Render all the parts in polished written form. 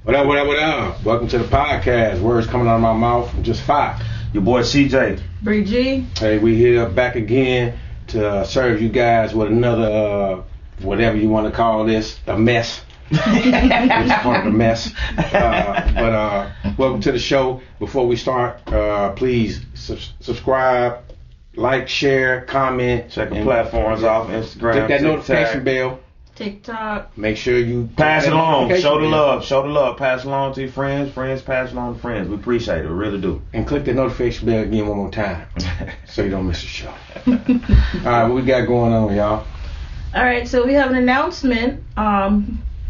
What up, what up, what up? Welcome to the podcast. Words coming out of my mouth, just fire. Your boy CJ. Bree G. Hey, we here back again to serve you guys with another, whatever you want to call this, a mess. It's part of the mess. But welcome to the show. Before we start, please subscribe, like, share, comment. Check the platforms off, Instagram, click that TikTok. notification bell. TikTok. Make sure you Pass it along. Show the bell. love. Show the love. Pass it along to your friends. Friends pass it along to friends. We appreciate it. We really do. And click the notification bell again one more time so you don't miss the show. All right, what we got going on, y'all? All right, so we have an announcement.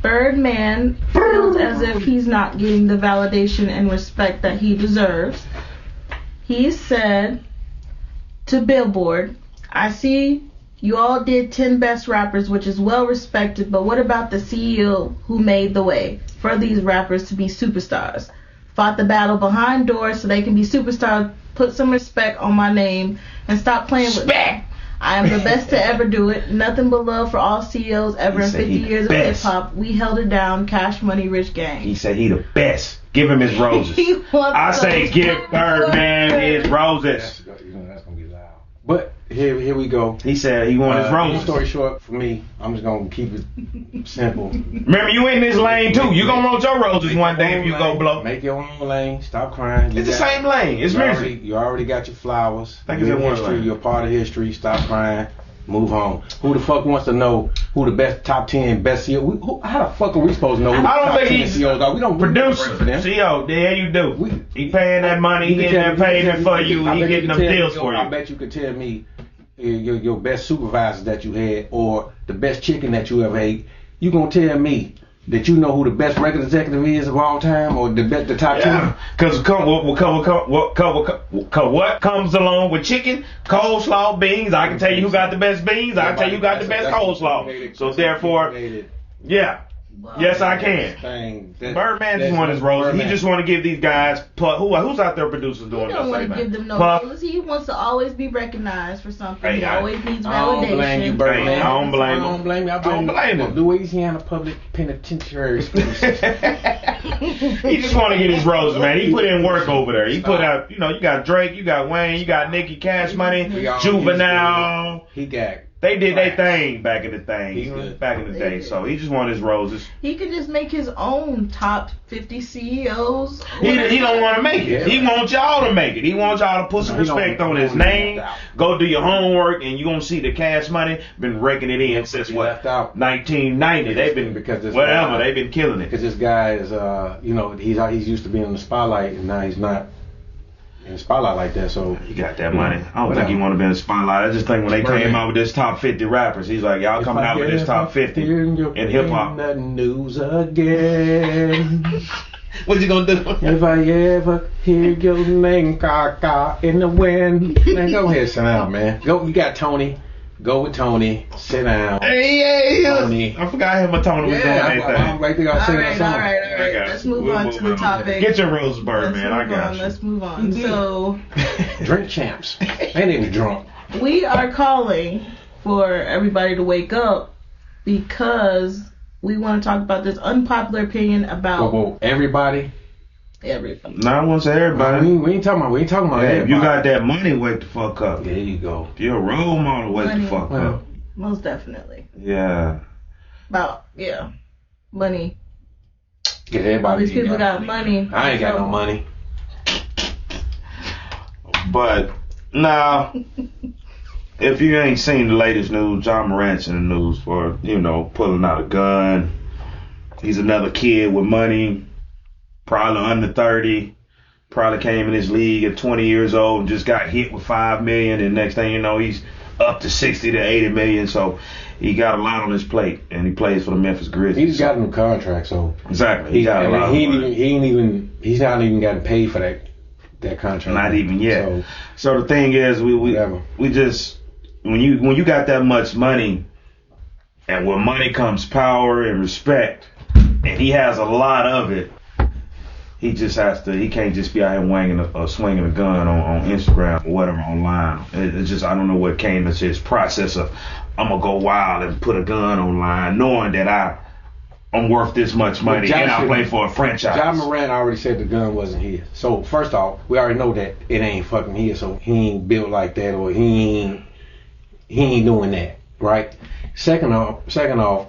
Birdman feels as if he's not getting the validation and respect that he deserves. He said to Billboard, "I see you all did 10 best rappers, which is well respected, but what about the CEO who made the way for these rappers to be superstars? Fought the battle behind doors so they can be superstars. Put some respect on my name and stop playing with me. I am the best to ever do it. Nothing but love for all CEOs ever in 50 years of hip hop. We held it down. Cash Money Rich Gang." He said he the best. Give him his roses. He wants I say those. give Birdman his roses. That's gonna be loud. But here we go. He said he wanted his Long roses. story short, for me, I'm just gonna keep it simple. Remember, you in this lane too. You gonna want your roses one day if you go blow. Make your own lane. Stop crying. It's the same lane. It's music. You already got your flowers. Think it's You're in in one history. lane. You're part of history. Stop crying. Move on. Who the fuck wants to know who the best top 10 best CEO? How the fuck are we supposed to know who the I don't top think 10 he's CEOs are? We don't Producer, for them. CEO, yeah, you do. He paying that money. He getting that payment for you. He getting them deals for I you. bet you could tell me your best supervisors that you had or the best chicken that you ever ate. You gonna tell me that you know who the best record executive is of all time or the top Yeah, because what comes along with chicken, coleslaw, beans. I can tell you who got the best beans. I can tell you who got the best coleslaw. So therefore, yeah. Yes, I can. Birdman just want his roses. He just want to give these guys. Who's out there producers doing He don't this? want to give them no Puff. roses. He wants to always be recognized for something. Hey, he always needs I don't validation. blame you, Birdman. I don't blame him. I don't blame you. I don't blame him. Louisiana Public Penitentiary School. He just want to get his roses, man. He put in work over there. He put out, you got Drake, you got Wayne, you got Nicki, Cash Money, Juvenile. He got. They did their thing back in the back in the They day. did. So he just want his roses. He could just make his own top 50 CEOs. He don't want to make it. He wants y'all to make it. He wants y'all to put some respect on his name. Go do your homework, and you gonna see the Cash Money been raking it in since what? 1990. They've been whatever. They've been killing it. Because this guy is, he's used to being in the spotlight, and now he's not in the spotlight like that. So He got that money. I don't think he want to be in the spotlight. I just think when they came out with this top 50 rappers, he's like, y'all coming out with this top 50 in hip hop. The news again. What you gonna do? If I ever hear your name, ka in the wind, man, go ahead, sit down, man. Go. You got Tony. Go with Tony. Sit down. Hey, Tony. I forgot him and Tony was doing I'm that right there. I'm All singing right, a song. all right. Let's move on to the topic. Get your rose bird, man. I got you. Let's move on. So Drink champs. Ain't even drunk. we are calling for everybody to wake up because we want to talk about this unpopular opinion about Whoa. Everybody. everybody. No, I want to say everybody. We ain't talking about. Hey, everybody. if you got that money, wake the fuck up. There you go. If you're a role model, wake the Money. fuck Well, up. Most definitely. Yeah. Money. Yeah, All everybody. these people got money. I ain't got no money. But now, if you ain't seen the latest news, John Morant's in the news for, pulling out a gun. He's another kid with money, probably under 30, probably came in this league at 20 years old and just got hit with $5 million, and next thing you know, he's up to 60 to 80 million. So he got a lot on his plate, and he plays for the Memphis Grizzlies. He just got a new contract, so Exactly. He got a lot of money. He's not even gotten paid for that contract. Not even yet. So the thing is, we just when you got that much money, and with money comes power and respect, and he has a lot of it. He just has to. He can't just be out here swinging a gun on Instagram or whatever online. It's just, I don't know what came as his process of, I'm gonna go wild and put a gun online, knowing that I'm worth this much money, and I play for a franchise. Ja Morant already said the gun wasn't his. So first off, we already know that it ain't fucking his. So he ain't built like that, or he ain't doing that, right? Second off,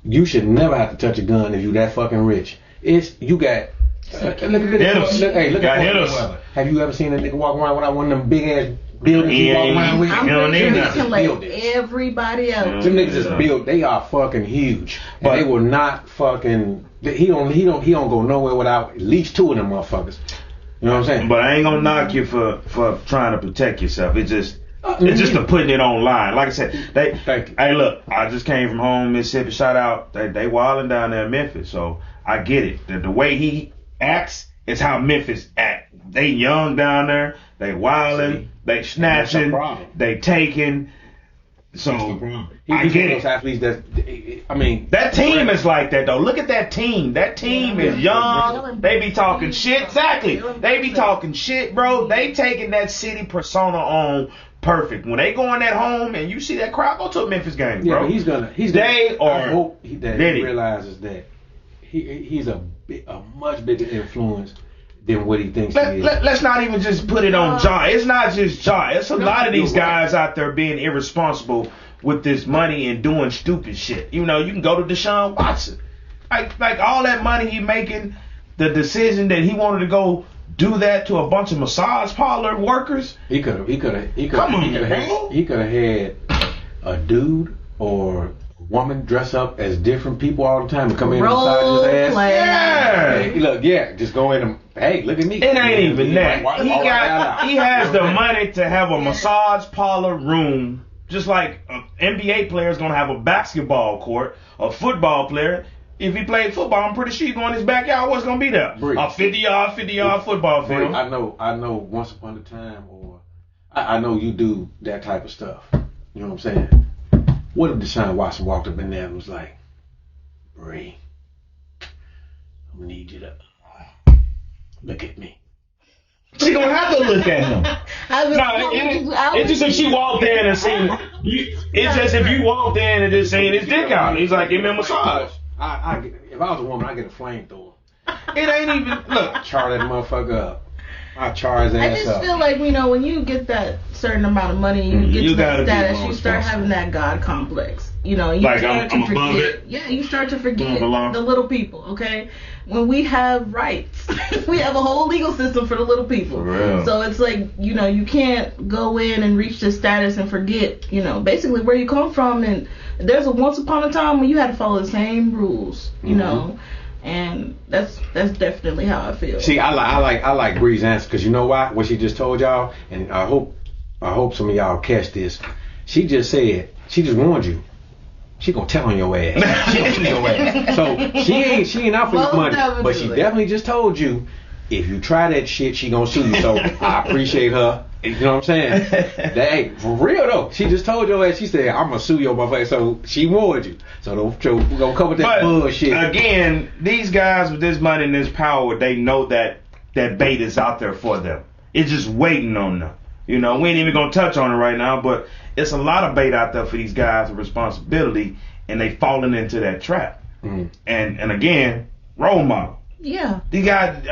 you should never have to touch a gun if you that fucking rich. You got. Look at hitters. Have you ever seen a nigga walk around without one of them big ass buildings he walk around with? I'm pretty sure he can like everybody else. Them niggas is built. They are fucking huge, but they will not fucking. He don't go nowhere without at least two of them motherfuckers. You know what I'm saying? But I ain't gonna knock you for trying to protect yourself. It's just to putting it online. Like I said, hey, look, I just came from home, Mississippi. Shout out, they wilding down there in Memphis. So I get it. The way he acts is how Memphis act. They young down there. They wilding. They snatching. They taking. So I get it. Athletes that team is like that though. Look at that team. That team is young. They be talking shit. Exactly. They be talking shit, bro. They taking that city persona on perfect. When they go in that home and you see that crowd, go to a Memphis game, bro. Yeah, he's they gonna, are. I hope that he realizes that he's a much bigger influence than what he thinks he is. Let's not even just put it on Ja. It's not just Ja. It's a lot of these guys out there being irresponsible with this money and doing stupid shit. You know, you can go to Deshaun Watson. Like all that money he making, the decision that he wanted to go do that to a bunch of massage parlor workers. He could have had a dude or a woman dress up as different people all the time and come in and massage his ass. Yeah. Hey, look, just go in and hey, look at me. It ain't even that. He has the money to have a massage parlor room, just like an NBA player is gonna have a basketball court, a football player. If he played football, I'm pretty sure he's going in his backyard. What's gonna be there? A 50-yard football field. I know. Once upon a time, or I know you do that type of stuff. You know what I'm saying? What if Deshaun Watson walked up in there and was like, "Bree, I'm gonna need you to look at me." She don't have to look at him. It's just if she walked in and seen. It's just if you walked in and just seen his dick out. He's like, "Give me a massage." If I was a woman, I'd get a flamethrower. It ain't even look. Char that motherfucker up. I char his ass up. I just feel like, when you get that certain amount of money, you get to that status, you start having that God complex. You like start I'm above it. Yeah, you start to forget the little people. Okay, when we have rights, we have a whole legal system for the little people. For real. So it's like, you can't go in and reach this status and forget, basically where you come from. And there's a once upon a time when you had to follow the same rules, you know. And that's definitely how I feel. See, I like Bree's answer because you know why? What she just told y'all, and I hope some of y'all catch this. She just warned you. She gonna tell on your ass. She gonna sue your ass. So she ain't out for your money, but she definitely just told you if you try that shit, she gonna sue you. So I appreciate her. You know what I'm saying? Hey, for real though, she just told your ass. She said, "I'm gonna sue your motherfucker." So she warned you. So we're gonna cover that bullshit. Again, these guys with this money and this power, they know that bait is out there for them. It's just waiting on them. We ain't even gonna touch on it right now, but it's a lot of bait out there for these guys with responsibility, and they falling into that trap. And again, role model. Yeah. These guys,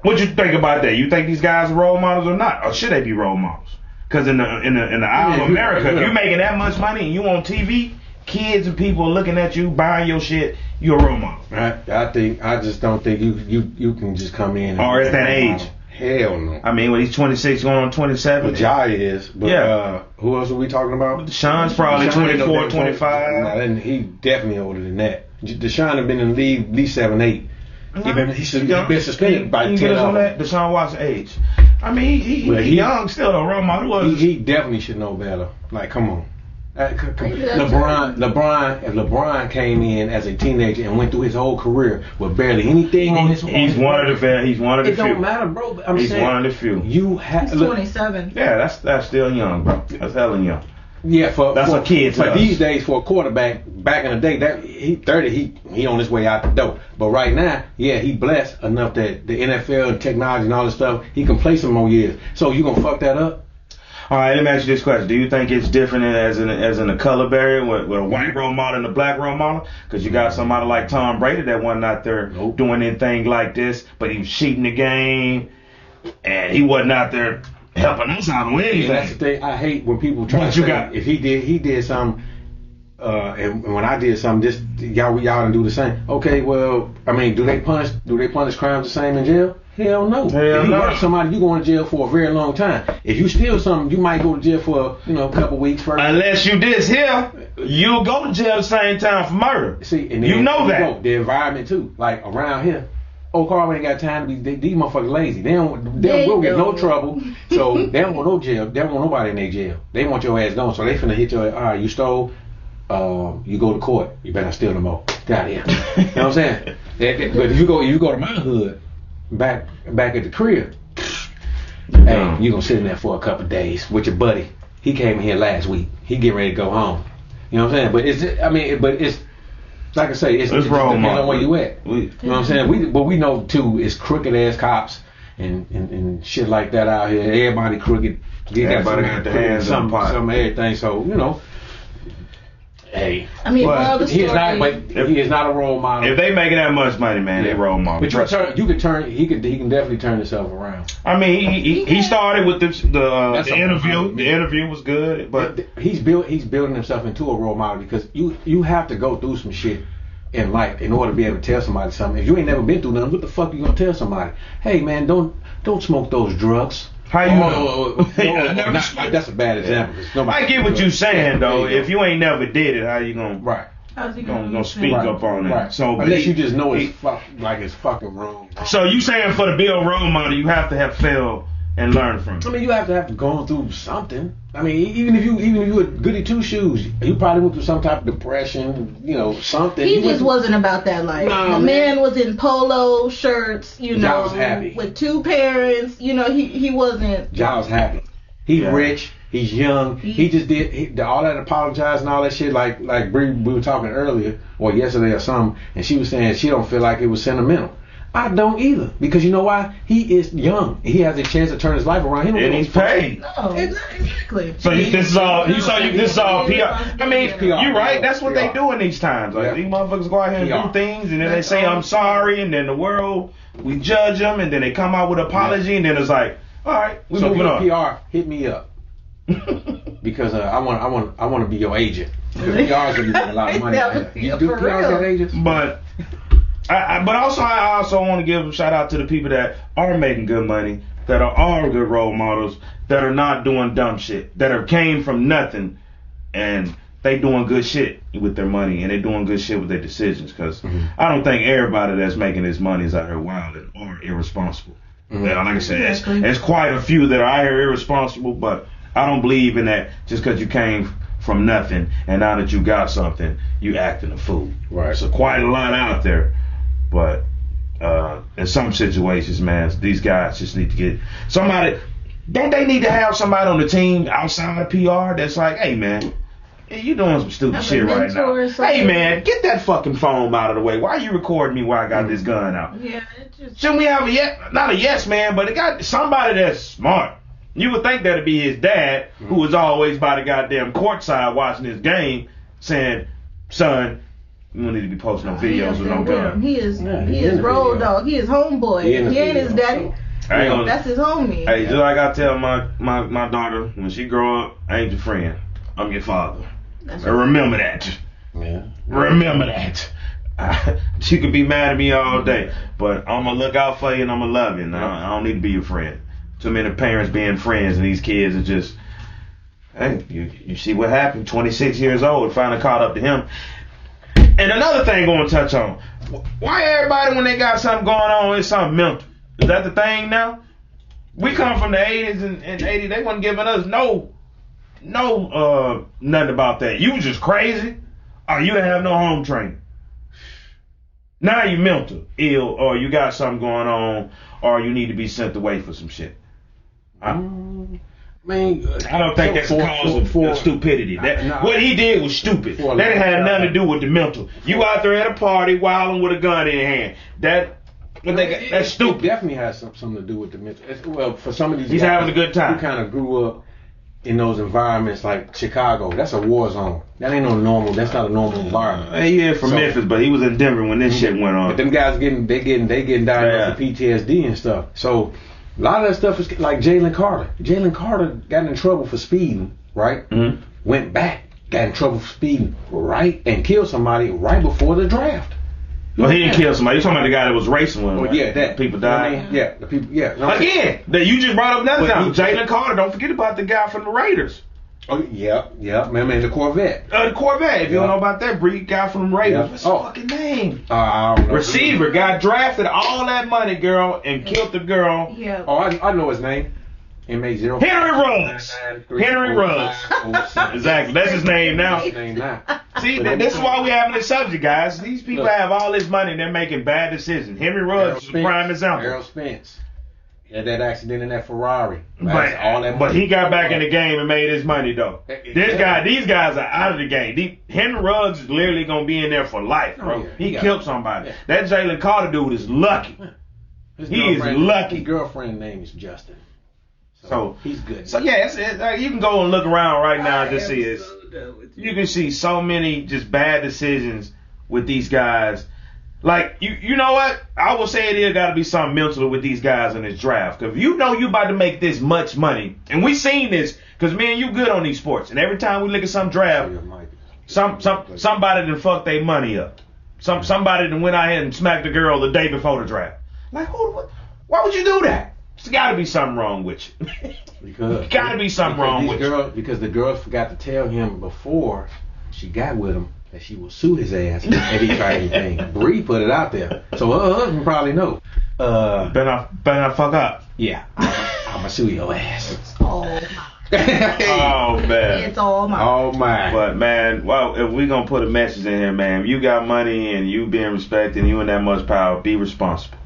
what you think about that? You think these guys are role models or not? Or should they be role models? Because in the Isle of America, if you're making that much money and you on TV, kids and people looking at you, buying your shit, you're a role model. Right. I just don't think you can just come in. Or is that age? Hell no. When he's 26 going on 27. But Ja is. But who else are we talking about? Deshaun's probably 24, 25. Nah, he definitely older than that. Deshaun has been in the league at least 7, 8. He's been suspended by 10 on that. Deshaun Watson's age. He young still a role model. He definitely should know better. Like, come on. LeBron came in as a teenager and went through his whole career with barely anything on his. He's one of the few. It don't matter, bro. He's one of the few. He's 27. Yeah, that's still young, bro. That's hella young. Yeah, that's a kid. But these days, for a quarterback, back in the day, that he 30, he on his way out the door. But right now, he blessed enough that the NFL and technology and all this stuff, he can play some more years. So you gonna fuck that up? All right, let me ask you this question: do you think it's different as in a color barrier with a white role model and a black role model? Because you got somebody like Tom Brady that wasn't out there doing anything like this, but he was cheating the game, and he wasn't out there helping us out with anything. And that's the thing. I hate when people try to say if he did something, and when I did something, just y'all didn't do the same. Okay, well, I mean, do they punish crimes the same in jail? Hell no. If you hurt somebody, you going to jail for a very long time. If you steal something, you might go to jail for a couple weeks first. Unless you this here, you'll go to jail the same time for murder. See, and then you know that the environment too. Like around here, Carl ain't got time to be. These motherfuckers lazy. They don't get no trouble, so they don't want no jail. They don't want nobody in their jail. They want your ass gone. So they finna hit your ass. All right, you stole. You go to court. You better not steal no more. Get out of here. You know what I'm saying? But if you go to my hood, back at the crib, hey, you gonna sit in there for a couple of days with your buddy. He came in here last week. He getting ready to go home. You know what I'm saying? But it's like I say, it depends on where you at. You know what I'm saying? We know too, it's crooked ass cops and shit like that out here. Everybody crooked. Everybody got their hands on some everything. So hey, I mean, he is not a role model. If they making that much money, man, they role model. But he can definitely turn himself around. I mean, he started with the interview. The interview was good, but he's building himself into a role model because you have to go through some shit in life in order to be able to tell somebody something. If you ain't never been through nothing, what the fuck you gonna tell somebody? Hey man, don't smoke those drugs. How you know? That's a bad example. I get what you're saying though. If you ain't never did it, how you gonna How's he gonna speak up on it? Right. So unless you just know it's fucking wrong. So you saying for the be a role model, you have to have failed and learned from it. I mean, you have to go through something. I mean, even if you were goody two shoes, you probably went through some type of depression, something. He just wasn't about that life. The man was in polo shirts, Ja was happy. with two parents. He wasn't. Ja was happy. He's rich. He's young. He just did all that apologizing and all that shit. Like we were talking earlier or yesterday or something, and she was saying she don't feel like it was sentimental. I don't either, because you know why? He is young. He has a chance to turn his life around. And he's paid. No, exactly. So this is all. This is all PR. I mean, you're right. That's what they do in these times. Like these motherfuckers go out here and do things, and then they say I'm sorry, and then the world we judge them, and then they come out with an apology, and then it's like, all right, we're moving on. PR, hit me up because I want to be your agent. Because PR is gonna be making a lot of money. You do PR that agents, but. I also want to give a shout out to the people that are making good money, that are good role models, that are not doing dumb shit, that came from nothing, and they doing good shit with their money, and they doing good shit with their decisions. Because I don't think everybody that's making this money is out here wilding or irresponsible. Like I said, there's quite a few that are out here irresponsible, but I don't believe in that just because you came from nothing and now that you got something, you acting a fool. Right. So quite a lot out there. But in some situations, man, these guys just need to get somebody. Don't they need to have somebody on the team outside of PR that's like, hey, man, you doing some stupid shit right now. Hey, man, get that fucking phone out of the way. Why are you recording me while I got this gun out? Yeah, shouldn't we have not a yes man, but it got somebody that's smart. You would think that'd be his dad, who was always by the goddamn courtside watching this game, saying, son, you don't need to be posting no videos with no gun. He is road dog. He is homeboy. He ain't his daddy. That's his homie. Hey, just like I tell my daughter, when she grow up, I ain't your friend. I'm your father. Remember that. Yeah. Remember that. She could be mad at me all day, but I'm going to look out for you and I'm going to love you. I don't need to be your friend. Too many parents being friends and these kids are just, hey, you see what happened. 26 years old, finally caught up to him. And another thing I want to touch on. Why everybody, when they got something going on, it's something mental? Is that the thing now? We come from the 80s and 80s. They wasn't giving us no nothing about that. You was just crazy, or you didn't have no home training. Now you mental ill, or you got something going on, or you need to be sent away for some shit. I don't think that's the cause of stupidity. What he did was stupid. That had nothing to do with the mental. You out there at a party wilding with a gun in your hand. That's stupid. It definitely has something to do with the mental. Well, for some of these he's guys having a good time. Who kind of grew up in those environments like Chicago, that's a war zone. That ain't no normal. That's not a normal environment. Yeah, from Memphis, but he was in Denver when this shit went on. But them guys getting diagnosed with PTSD and stuff. So a lot of that stuff is like Jalen Carter. Jalen Carter got in trouble for speeding, right? Mm-hmm. Went back, got in trouble for speeding, right, and killed somebody right before the draft. Well, he didn't kill somebody. You talking about the guy that was racing with him? Well, yeah, that people died. I mean, yeah, the people. Yeah. No, Again, that you just brought up another time. Jalen Carter. Don't forget about the guy from the Raiders. Oh yeah. Man, the Corvette. The Corvette. If you don't know about that breed, guy from the Raiders. What's his fucking name? I don't know. Receiver got drafted all that money, girl, and killed the girl. Yeah. Oh, I know his name. M-A-0. Henry Ruggs. Henry Ruggs. Exactly. That's his name now. See, this is why we having this subject, guys. These people have all this money and they're making bad decisions. Henry Ruggs is a prime example. Errol Spence. He had that accident in that Ferrari. But he got back in the game and made his money though. These guys are out of the game. Henry Ruggs is literally gonna be in there for life, bro. He killed somebody. Yeah. That Jalen Carter dude is lucky. He is lucky. His girlfriend's name is Justin. So he's good. So yeah, you can go and look around right now and just see it. You can see so many just bad decisions with these guys. Like you know what? I will say it got to be something mental with these guys in this draft. Cause if you know you about to make this much money, and we seen this, cause man, you good on these sports, and every time we look at some draft, somebody done fucked their money up. Somebody done went out here and smacked a girl the day before the draft. Like why would you do that? There's got to be something wrong with you. Because got to be something wrong with you. Because the girl forgot to tell him before she got with him that she will sue his ass if he tried anything. Bree put it out there, so her husband probably know. Better not fuck up. Yeah, I'ma sue your ass. Oh my. Oh man. It's all mine. Oh my. But man, well, if we gonna put a message in here, man, if you got money and you being respected and you in that much power, be responsible.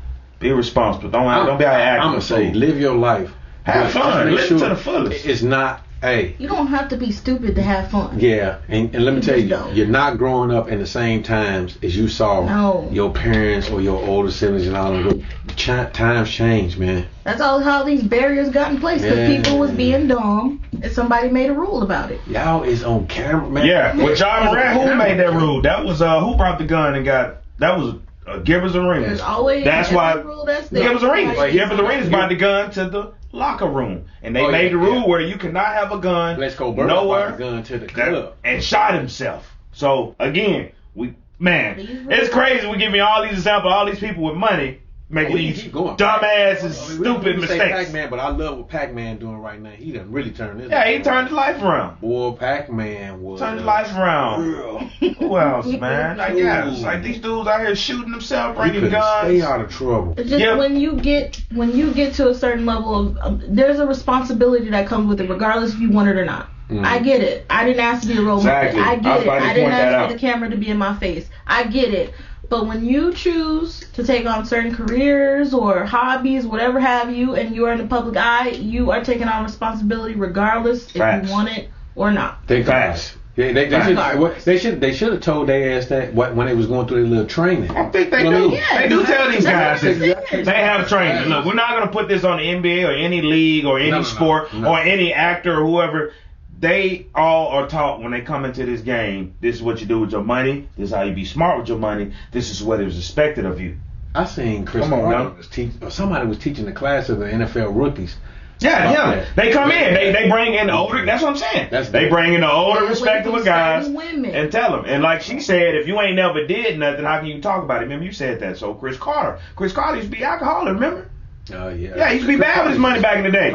Be responsible. Don't be out acting. I'm gonna say, live your life. Have fun. Live to the fullest. It's not. Hey. You don't have to be stupid to have fun. Yeah, and let me tell you, you're not growing up in the same times as you saw your parents or your older siblings and all of them. Times change, man. That's all how these barriers got in place because people was being dumb and somebody made a rule about it. Y'all is on camera, man. Yeah, with Ja Morant, who made that rule? That was who brought the gun and got that was. Givers Arenas. There's always that's why Givers Arenas. Right. Givers Arenas brought the gun to the locker room, and they made the rule where you cannot have a gun nowhere. Brought the gun to the club and shot himself. So again, it's crazy. We give me all these examples, all these people with money making these dumbasses, stupid mistakes. Pac-Man, but I love what Pac-Man doing right now. He done really turned his. Yeah, he turned his life around. Boy, Pac-Man was turned his life around. Who else, man? It's like these dudes out here shooting themselves, bringing guns. Stay out of trouble. It's just when you get to a certain level of, there's a responsibility that comes with it, regardless if you want it or not. I get it. I didn't ask to be a role model. I get it. I didn't ask for the camera to be in my face. I get it. But when you choose to take on certain careers or hobbies, whatever have you, and you are in the public eye, you are taking on responsibility regardless if you want it or not. Facts. They should have told their ass that when they was going through their little training. I think they do. Yeah, they do tell these guys that they have training. Look, we're not going to put this on the NBA or any league or any sport or any actor or whoever. They all are taught when they come into this game, this is what you do with your money, this is how you be smart with your money, this is what is expected of you. I seen Chris Carter somebody was teaching the class of the NFL rookies. Yeah. They come in, they bring in the older, that's what I'm saying. They bring in the older, respectable guys and tell them. And like she said, if you ain't never did nothing, how can you talk about it? Remember you said that. So Chris Carter used to be alcoholic, remember? Oh, yeah. Yeah, he used to be bad with his money back in the day.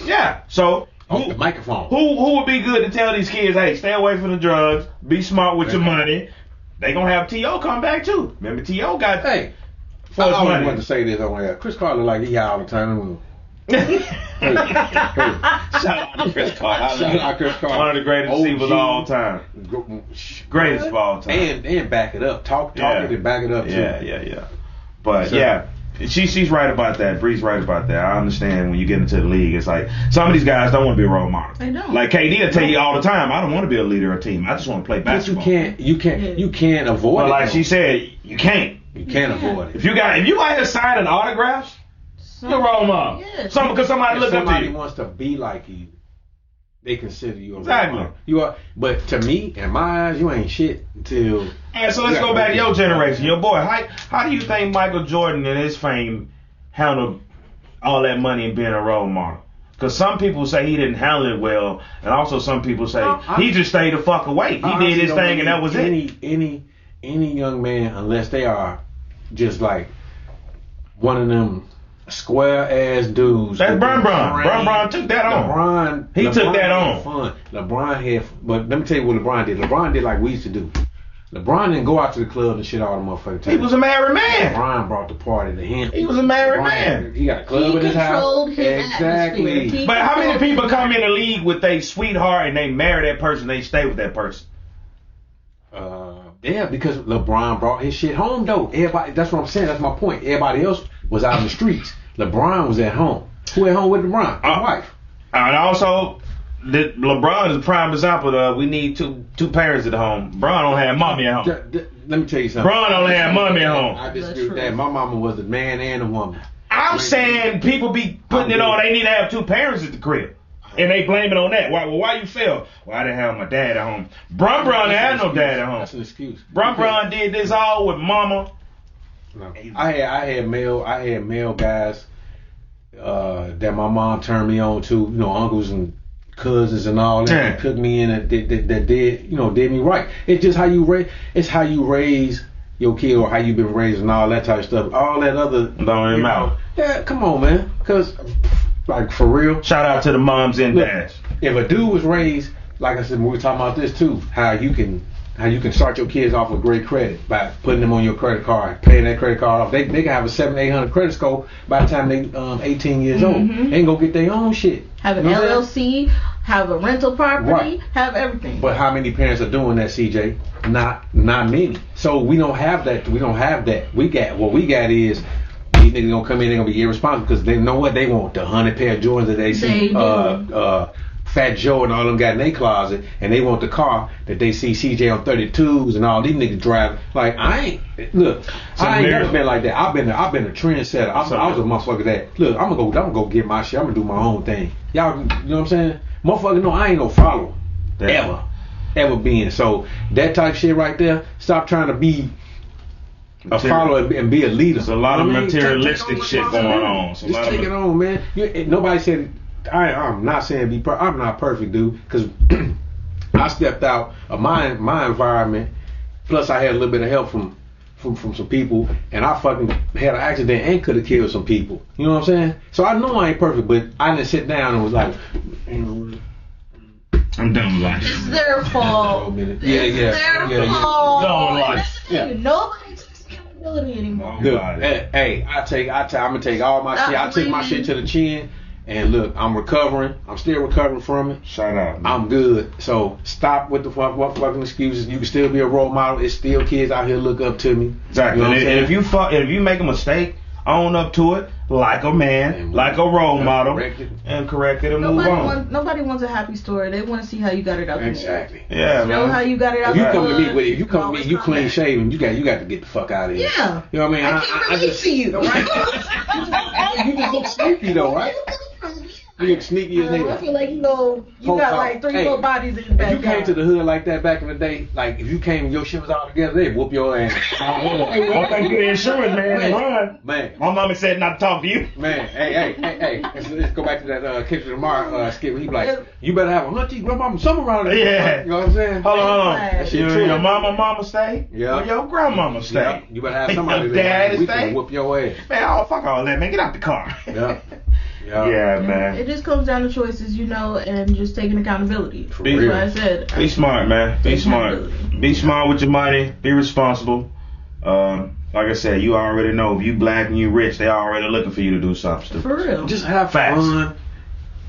Yeah, so... the microphone. Who would be good to tell these kids, hey, stay away from the drugs, be smart with your money. They gonna have T.O. come back too. Remember T.O. got I always wanted to say this on air. Chris Carter like he high all the time. Shout out to Chris Carter. Shout out Chris Carter. One of the greatest receivers of all time. Greatest of all time. And back it up. Talk it and back it up too. Yeah. But she's right about that. Bree's right about that. I understand when you get into the league, it's like some of these guys don't want to be a role model. They don't. Like KD will tell you all the time, I don't want to be a leader of a team. I just want to play basketball. But you can't avoid it. But like she said, you can't. You can't avoid it. If you out here signing autographs, you're a role model. Yeah. Because somebody look up to you. Somebody wants to be like you. they consider you a Exactly. role model. You are, but to me, in my eyes, you ain't shit until. All right, so let's go back to your generation. Your boy, how do you think Michael Jordan and his fame handled all that money and being a role model? Because some people say he didn't handle it well, and also some people say he just stayed the fuck away. He did his thing, and that was it. Any young man, unless they are just like one of them square ass dudes. That's Bron. Bron took that on. He took that on. Fun. LeBron had, but let me tell you what LeBron did. LeBron did like we used to do. LeBron didn't go out to the club and shit all the motherfucking time. He was a married man. LeBron brought the party to him. He was a married man. He got a club in his house. Controlled his Exactly. atmosphere. But how many people come in the league with a sweetheart and they marry that person, they stay with that person? Yeah, because LeBron brought his shit home though. Everybody, that's what I'm saying. That's my point. Everybody else was out in the streets. LeBron was at home. Who at home with LeBron? His wife. And also, LeBron is a prime example of we need two parents at home. Bron don't have mommy at home. Let me tell you something. Bron don't have mommy at home. I disagree with that. My mama was a man and a woman. I'm saying people be putting it on. They need to have two parents at the crib. And they blame it on that. Why you fail? Well, I didn't have my dad at home. Bron had no dad at home. That's an excuse. Bron did this all with mama. No. I had male guys that my mom turned me on to, uncles and cousins and all that, and cooked me in that did me right. It's just how you raise your kid, or how you been raised and all that type of stuff. All that other don't even matter. Yeah, come on, man. Cause like for real. Shout out to the moms and dads. If a dude was raised, like I said, we were talking about this too, how you can start your kids off with great credit by putting them on your credit card, paying that credit card off. They can have a 700-800 credit score by the time they 18 years old. They can go get their own shit. Have an LLC, have a rental property, have everything. But how many parents are doing that, CJ? Not many. So we don't have that. What we got is these niggas gonna come in, they're gonna be irresponsible because they know what they want. The 100 pair of Jordans that they see Fat Joe and all them got in their closet, and they want the car that they see CJ on 32s and all these niggas driving. Like I ain't never been like that. I've been a trendsetter. I was a motherfucker that look. I'm gonna go get my shit. I'm gonna do my own thing. Y'all, you know what I'm saying? Motherfucker, no, I ain't no follower ever been. So that type shit right there. Stop trying to be a follower and be a leader. There's a lot of materialistic shit going on. Just take it on, man. Nobody said. I'm not saying I'm not perfect, dude, because I stepped out of my environment. Plus, I had a little bit of help from some people, and I fucking had an accident and could have killed some people. You know what I'm saying? So I know I ain't perfect, but I didn't sit down and was like, I'm done with life. It's their fault. Yeah. Fault. Yeah. Nobody takes accountability anymore. Look, hey, I'm gonna take all my shit. I take my shit to the chin. And look, I'm recovering. I'm still recovering from it. Shout out, man. I'm good. So stop with the fucking excuses. You can still be a role model. It's still kids out here look up to me. Exactly. You know and if you make a mistake, own up to it like a man, like a role model, and correct it and move on. Nobody wants a happy story. They want to see how you got it out. Exactly. Yeah, man. Know how you got it out. If you come to me, you clean shaven. You got to get the fuck out of here. Yeah. You know what I mean? I just see you. Right? You just look sneaky though, right? You look sneaky as hell. I feel like you got like 3-4 bodies in the back. If you came to the hood like that back in the day, like if you came and your shit was all together, they'd whoop your ass. I think you're insurance, man. Run. Man. My mama said not to talk to you. Man, hey. Let's go back to that Kitchen Tomorrow skit where he be like, you better have a hunty grandmama somewhere around there. Yeah. You know what I'm saying? Hold on. That shit true. Your mama stay? Yeah. Or your grandmama stay? Yeah. You better have somebody your dad we stay? can whoop your ass. Man, fuck all that, man. Get out the car. Yeah. Yeah, man. It just comes down to choices, and just taking accountability. That's what I said. Be smart, man. Be smart. Be smart with your money. Be responsible. Like I said, you already know if you black and you rich, they already looking for you to do something. For real. Just have fun.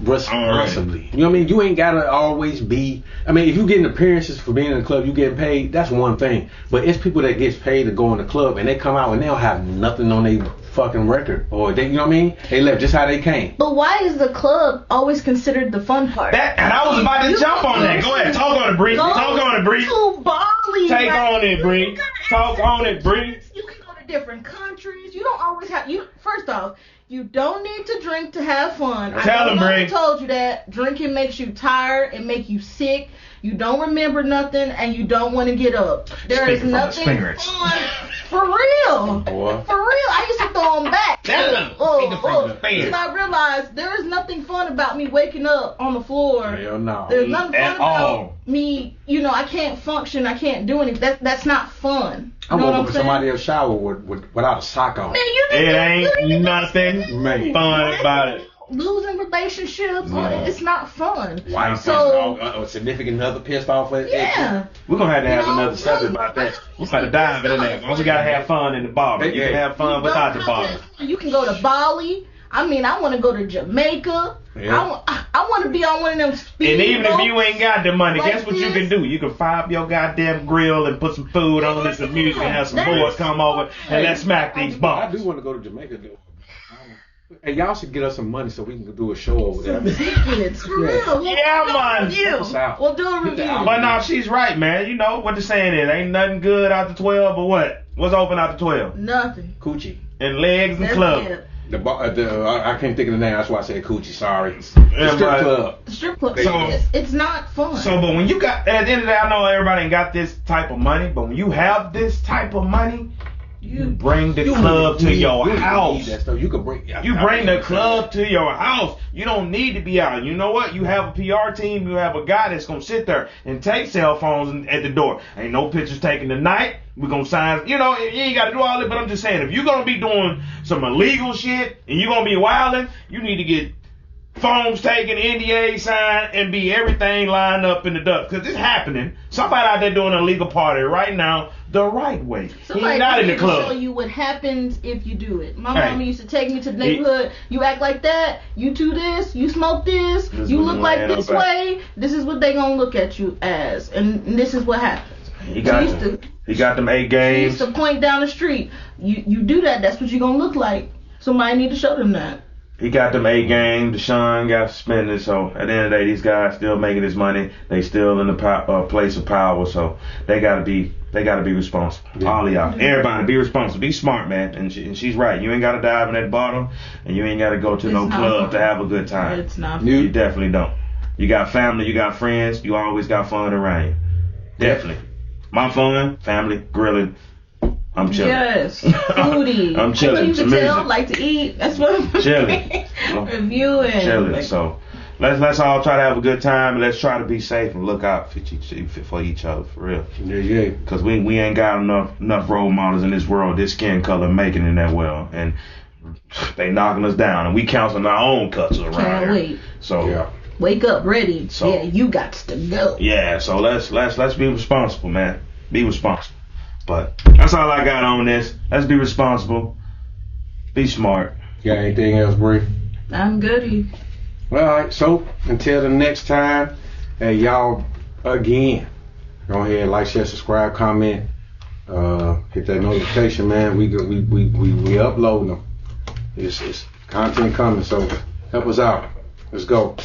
Responsibly. You know what I mean? You ain't gotta always be. I mean, if you getting appearances for being in the club, you getting paid. That's one thing. But it's people that gets paid to go in the club and they come out and they don't have nothing on their fucking record, or they, you know what I mean? They left just how they came. But why is the club always considered the fun part? And I was about to jump on that. Go ahead, talk on it, Bree. Talk on it, Bree. To Bali. Take on it, Bree. Talk on it, Bree. You can go to different countries. You don't always have. First First off, you don't need to drink to have fun. Tell him, I Bree. told you that. Drinking makes you tired. It makes you sick. You don't remember nothing, and you don't want to get up. There is Speaking from nothing experience. fun. For real. Boy. For real. I used to throw them back. Tell him. Speaking from experience. Until I realized there is nothing fun about me waking up on the floor. Hell no. There's nothing fun At about all. me, I can't function, I can't do anything. That's not fun. I'm You know what over I'm somebody saying? else shower without a sock on. Man, you It just ain't nothing Man. fun about it. losing relationships. No. It's not fun. Wife So- a significant other pissed off at Yeah. We're gonna have to have You know, another subject about that. We're gonna dive into that. We gotta have fun in the bottle. You can have fun without the bottle. You can go to Bali. I want to go to Jamaica. Yeah. I want to be on one of them speed And even if you boats. ain't got the money, Like guess what you this. can do? You can fire up your goddamn grill and put some food on and some music and have some That's- boys come over and let's smack these I balls. do want to go to Jamaica though. Hey, y'all should get us some money so we can do a show over there. Tickets, for real. Yeah, man. Review. us out. We'll do a review. But no, she's right, man. You know what the saying is, ain't nothing good after 12 or what? What's open after 12? Nothing. Coochie. And legs and That's club. it. I can't think of the name. That's why I said coochie. Sorry. Yeah, The strip but- club. The strip club. So- It's not fun. So, but when you got, at the end of the day, I know everybody ain't got this type of money, but when you have this type of money, you bring the club to your house. That stuff. You can bring. You bring the club to your house. You don't need to be out. You know what? You have a PR team. You have a guy that's going to sit there and take cell phones at the door. Ain't no pictures taken tonight. We're going to sign. You know, you ain't got to do all that. But I'm just saying, if you're going to be doing some illegal shit and you're going to be wilding, you need to get phones taken, NDA signed, and be everything lined up in the duck. Because it's happening. Somebody out there doing an illegal party right now the right way. He ain't not in the needs to show club. you what happens if you do it. My Hey. mama used to take me to the neighborhood. You act like that. You do this. You smoke this. This You is look what like they this know about. way. This is what they gonna look at you as, and this is what happens. He got, She used to- he got them 8 She games. used to point down the street. You do that. That's what you gonna look like. Somebody need to show them that. He got them 8 games. Deshaun got suspended. So at the end of the day, these guys still making this money. They still in the place of power. So they gotta be responsible. Yeah. All of y'all, everybody, be responsible. Be smart, man. And she's right. You ain't gotta dive in that bottle, and you ain't gotta go to no It's not club fun. to have a good time. It's not. You definitely don't. You got family. You got friends. You always got fun around you. Definitely. My fun, family, grilling. I'm chilling. Yes, foodie. I'm That's what chilling. you Some can tell. music. Like to eat. That's what I'm Chilling. reviewing. Chilling. So let's all try to have a good time and let's try to be safe and look out for each other for real. Yeah. Cause we ain't got enough role models in this world. This skin color making it that well, and they knocking us down, and we counseling our own cuts around Can't here. wait. So Yeah. Wake up ready. So- Yeah, you got to go. yeah, so let's be responsible, man. Be responsible. But that's all I got on this. Let's be responsible. Be smart. Got anything else, Bree? I'm goody. All right. So until the next time, hey y'all again. Go ahead, like, share, subscribe, comment, hit that notification, man. We uploading them. It's content coming, so help us out. Let's go.